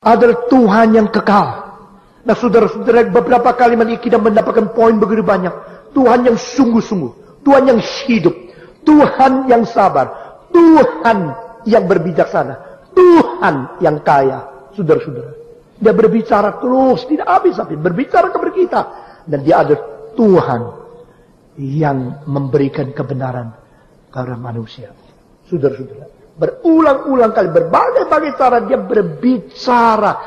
adalah Tuhan yang kekal. Nah saudara-saudara, beberapa kalimat ini kita mendapatkan poin begitu banyak. Tuhan yang sungguh-sungguh, Tuhan yang hidup, Tuhan yang sabar, Tuhan yang berbijaksana, Tuhan yang kaya. Saudara-saudara, dia berbicara terus, tidak habis-habis, berbicara kepada kita. Dan dia adalah Tuhan yang memberikan kebenaran kepada manusia. Saudara-saudara, berulang-ulang kali, berbagai-bagai cara dia berbicara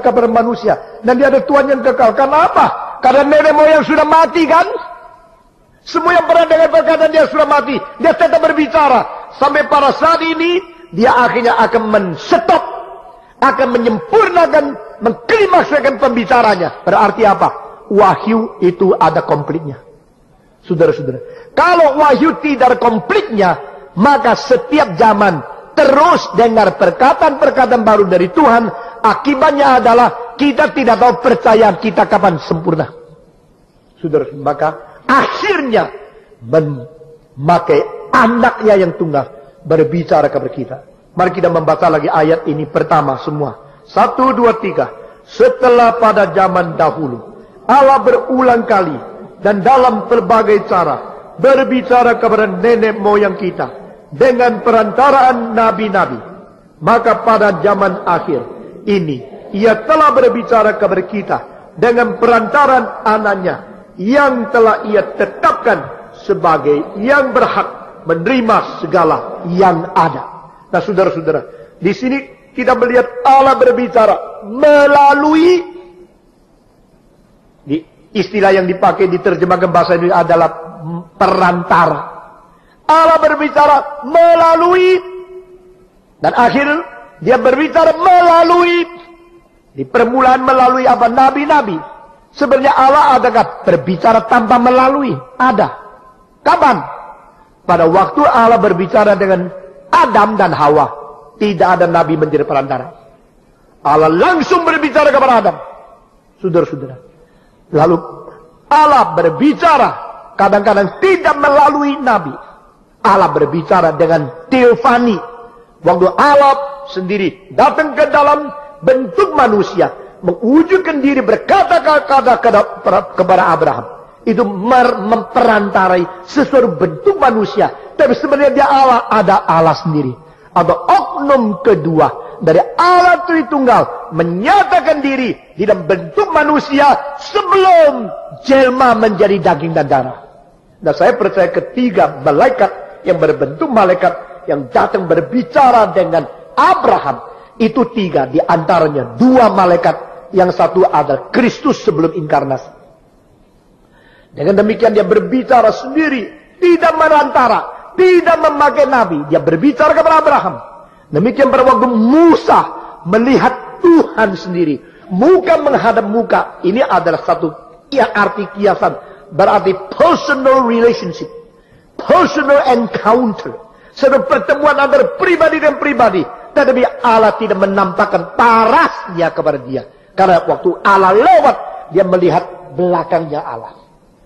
kepada manusia. Dan dia ada Tuhan yang kekal. Karena apa? Karena nenek moyang sudah mati kan? Semua yang pernah dengar perkataan dia sudah mati. Dia tetap berbicara. Sampai pada saat ini, dia akhirnya akan men-stop, akan menyempurnakan, mengklimakskan pembicaranya. Berarti apa? Wahyu itu ada komplitnya. Saudara-saudara, kalau wahyu tidak ada komplitnya, maka setiap zaman terus dengar perkataan-perkataan baru dari Tuhan. Akibatnya adalah kita tidak tahu percaya kita kapan sempurna. Saudara, maka akhirnya memakai anaknya yang tunggal berbicara kepada kita. Mari kita membaca lagi ayat ini pertama semua. 1, 2, 3. Setelah pada zaman dahulu Allah berulang kali dan dalam berbagai cara berbicara kepada nenek moyang kita dengan perantaraan nabi-nabi. Maka pada zaman akhir ini ia telah berbicara kepada kita dengan perantaraan anaknya yang telah ia tetapkan sebagai yang berhak menerima segala yang ada. Nah saudara-saudara, di sini kita melihat Allah berbicara melalui, istilah yang dipakai diterjemahkan bahasa Indonesia adalah perantara. Allah berbicara melalui, dan akhir dia berbicara melalui, di permulaan melalui apa? Nabi-nabi. Sebenarnya Allah adakah berbicara tanpa melalui? Ada. Kapan? Pada waktu Allah berbicara dengan Adam dan Hawa, tidak ada nabi menjadi perantara. Allah langsung berbicara kepada Adam. Saudara-saudara. Lalu Allah berbicara kadang-kadang tidak melalui nabi. Allah berbicara dengan teofani. Waktu Allah sendiri datang ke dalam bentuk manusia, mewujudkan diri, berkata-kata kepada Abraham. Itu memperantarai sesuatu bentuk manusia. Tapi sebenarnya dia Allah, ada Allah sendiri. Atau oknum kedua dari Allah Tritunggal menyatakan diri di dalam bentuk manusia sebelum jelma menjadi daging dan darah. Dan saya percaya ketiga malaikat yang berbentuk malaikat yang datang berbicara dengan Abraham itu tiga, di antaranya dua malaikat, yang satu adalah Kristus sebelum inkarnasi. Dengan demikian dia berbicara sendiri, tidak merantara, tidak memakai nabi, dia berbicara kepada Abraham. Demikian pada waktu Musa melihat Tuhan sendiri, muka menghadap muka, ini adalah satu arti kiasan, berarti personal relationship, personal encounter, satu pertemuan antara pribadi dan pribadi. Tetapi Allah tidak menampakkan parasnya kepada dia, karena waktu Allah lewat, dia melihat belakangnya Allah.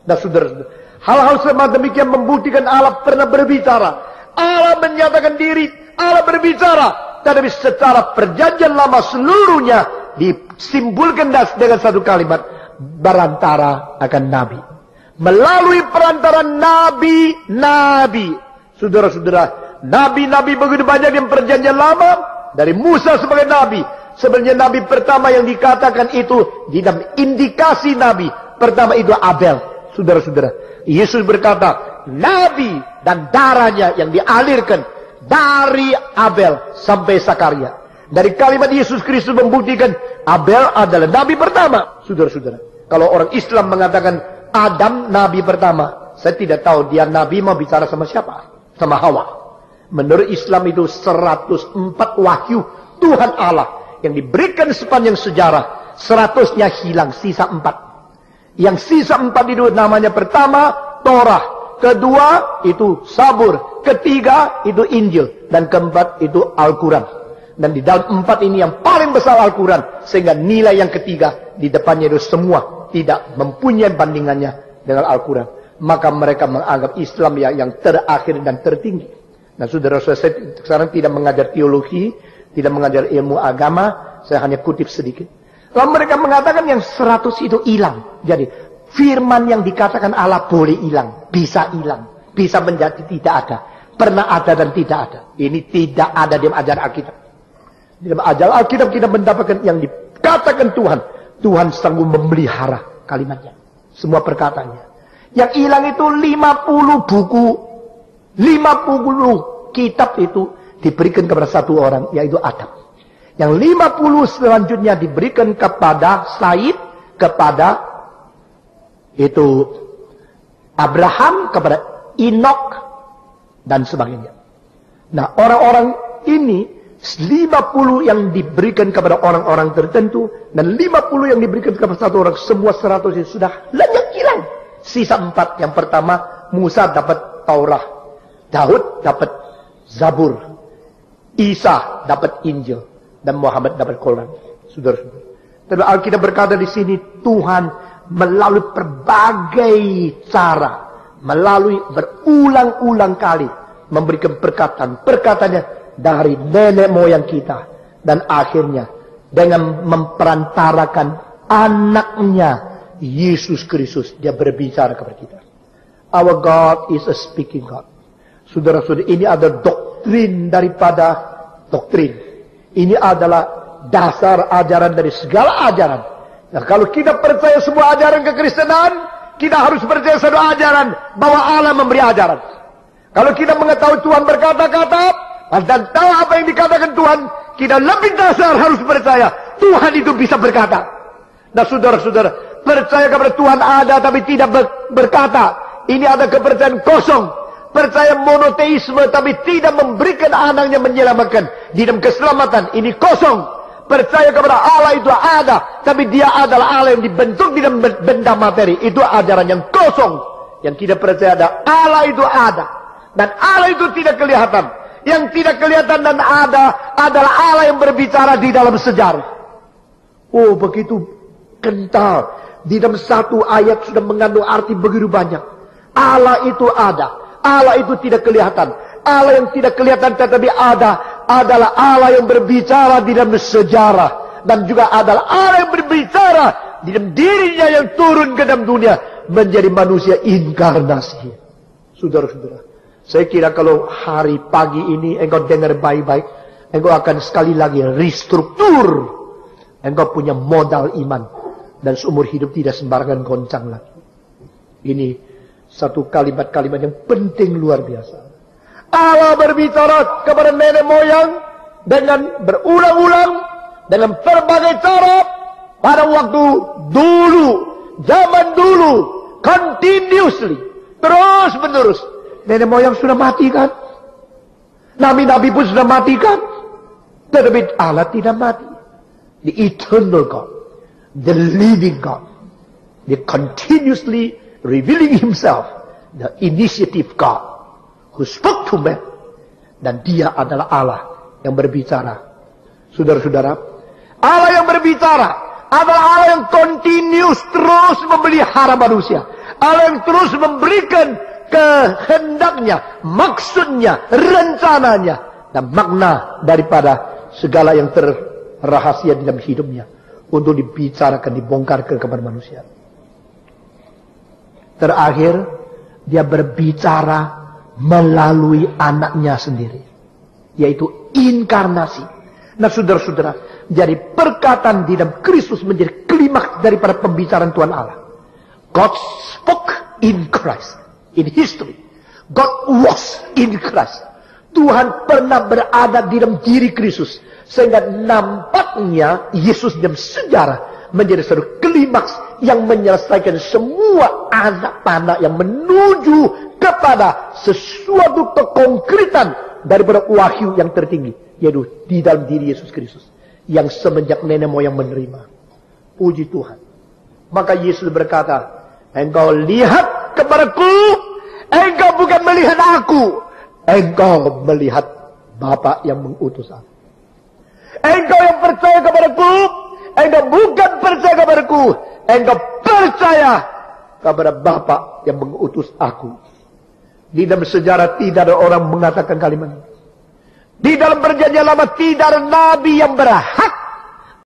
Nah saudara-saudara, hal-hal semacam demikian membuktikan Allah pernah berbicara. Allah menyatakan diri, Allah berbicara. Tetapi secara perjanjian lama seluruhnya disimbolkan dengan satu kalimat, berantara akan nabi. Melalui perantara nabi-nabi. Saudara-saudara, nabi-nabi begitu banyak yang perjanjian lama. Dari Musa sebagai nabi. Sebenarnya nabi pertama yang dikatakan itu, di dalam indikasi nabi pertama itu Abel. Saudara-saudara, Yesus berkata, nabi dan darahnya yang dialirkan dari Abel sampai Zakaria. Dari kalimat Yesus Kristus membuktikan Abel adalah nabi pertama. Saudara-saudara, kalau orang Islam mengatakan Adam nabi pertama, saya tidak tahu dia nabi mau bicara sama siapa? Sama Hawa. Menurut Islam itu 104 wahyu Tuhan Allah yang diberikan sepanjang sejarah. 100-nya hilang, sisa 4. Yang sisa 4 itu namanya pertama Torah, kedua itu Sabur, ketiga itu Injil, dan keempat itu Al-Quran. Dan di dalam 4 ini yang paling besar Al-Quran, sehingga nilai yang ketiga di depannya itu semua tidak mempunyai bandingannya dengan Al-Quran. Maka mereka menganggap Islam yang terakhir dan tertinggi. Nah saudara-saudara, saya sekarang tidak mengajar teologi, tidak mengajar ilmu agama, Saya hanya kutip sedikit. Lalu mereka mengatakan yang 100 itu hilang. Jadi firman yang dikatakan Allah boleh hilang, bisa menjadi tidak ada. Pernah ada dan tidak ada. Ini tidak ada di ajaran Alkitab. Di dalam ajaran Alkitab kita mendapatkan yang dikatakan Tuhan. Tuhan sanggup memelihara kalimatnya. Semua perkataannya. Yang hilang itu 50 buku. 50 kitab itu diberikan kepada satu orang, yaitu Adam. Yang 50 selanjutnya diberikan kepada Said, kepada itu Abraham, kepada Enoch, dan sebagainya. Nah, orang-orang ini 50 yang diberikan kepada orang-orang tertentu, dan 50 yang diberikan kepada satu orang, semua 100 itu sudah lenyap hilang. Sisa 4. Yang pertama, Musa dapat Taurat, Daud dapat Zabur, Isa dapat Injil, dan Muhammad dapat Quran. Saudara-saudara. Tapi Alkitab berkata di sini, Tuhan melalui berbagai cara, melalui berulang-ulang kali memberikan perkataannya dari nenek moyang kita, dan akhirnya dengan memperantarakan anaknya Yesus Kristus, dia berbicara kepada kita. Our God is a speaking God. Saudara-saudara, ini adalah doktrin daripada doktrin. Ini adalah dasar ajaran dari segala ajaran. Nah, kalau kita percaya semua ajaran kekristenan, kita harus percaya satu ajaran bahwa Allah memberi ajaran. Kalau kita mengetahui Tuhan berkata-kata dan tahu apa yang dikatakan Tuhan, kita lebih dasar harus percaya Tuhan itu bisa berkata. Nah, saudara-saudara, percaya kepada Tuhan ada tapi tidak berkata, ini ada kepercayaan kosong. Percaya monoteisme tapi tidak memberikan anaknya menyelamatkan di dalam keselamatan, ini kosong. Percaya kepada Allah itu ada, tapi dia adalah Allah yang dibentuk di dalam benda materi, itu ajaran yang kosong. Yang tidak percaya ada Allah itu ada, dan Allah itu tidak kelihatan. Yang tidak kelihatan dan ada adalah Allah yang berbicara di dalam sejarah. Oh, begitu kental. Di dalam satu ayat sudah mengandung arti begitu banyak. Allah itu ada, Allah itu tidak kelihatan. Allah yang tidak kelihatan tetapi ada adalah Allah yang berbicara di dalam sejarah, dan juga adalah Allah yang berbicara di dalam dirinya yang turun ke dalam dunia menjadi manusia inkarnasi. Saudara-saudara, saya kira kalau hari pagi ini engkau dengar baik-baik, engkau akan sekali lagi restruktur. Engkau punya modal iman, dan seumur hidup tidak sembarangan goncang lagi. Ini satu kalimat-kalimat yang penting luar biasa. Allah berbicara kepada nenek moyang dengan berulang-ulang, dengan berbagai cara, pada waktu dulu, zaman dulu, continuously, terus menerus. Nenek moyang sudah mati kan? Nabi-nabi pun sudah mati kan? Tetapi Allah tidak mati. The eternal God, the living God, the continuously revealing himself, the initiative God who spoke to man, dan dia adalah Allah yang berbicara. Saudara-saudara, Allah yang berbicara adalah Allah yang continuous, terus memelihara manusia. Allah yang terus memberikan kehendaknya, maksudnya, rencananya, dan makna daripada segala yang terrahasia di dalam hidupnya untuk dibicarakan, dibongkarkan kepada manusia. Terakhir, dia berbicara melalui anaknya sendiri, yaitu inkarnasi. Nah, saudara-saudara, jadi perkataan di dalam Kristus menjadi klimaks daripada pembicaraan Tuhan Allah. God spoke in Christ, in history. God was in Christ. Tuhan pernah berada di dalam diri Kristus, sehingga nampaknya Yesus dalam sejarah menjadi satu klimaks yang menyelesaikan semua anak panah yang menuju kepada sesuatu kekonkretan daripada wahyu yang tertinggi, yaitu di dalam diri Yesus Kristus yang semenjak nenek moyang menerima. Puji Tuhan. Maka Yesus berkata, engkau lihat kepadaku, engkau bukan melihat aku, engkau melihat Bapa yang mengutus aku. Engkau yang percaya kepadaku, engkau bukan percaya kepadaku, engkau percaya kepada Bapa yang mengutus aku. Di dalam sejarah tidak ada orang mengatakan kalimat ini. Di dalam perjanjian lama tidak ada nabi yang berhak